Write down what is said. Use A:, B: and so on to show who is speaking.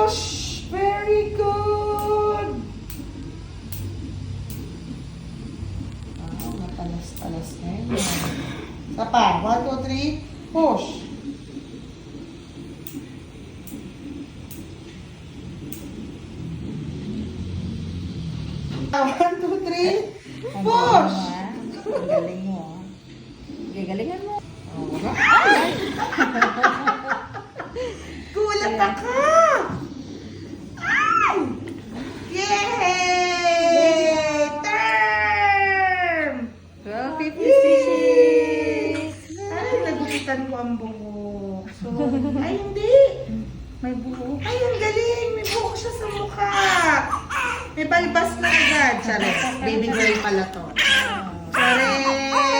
A: Push! Very good! Matalas-talas na yun. Isa pa. 1, 2, 3. Push! 1, 2, 3. Push!
B: Ang galing mo. Galingan mo.
A: Gulat ako! Ay! Yay! Term!
B: 12:56.
A: Ay, nagulitan ko ang buhok. So, ay, hindi.
B: May buhok.
A: Ay, ang galing. May buhok siya sa mukha. May balbas na agad. Charis. Baby girl pala to. Charis!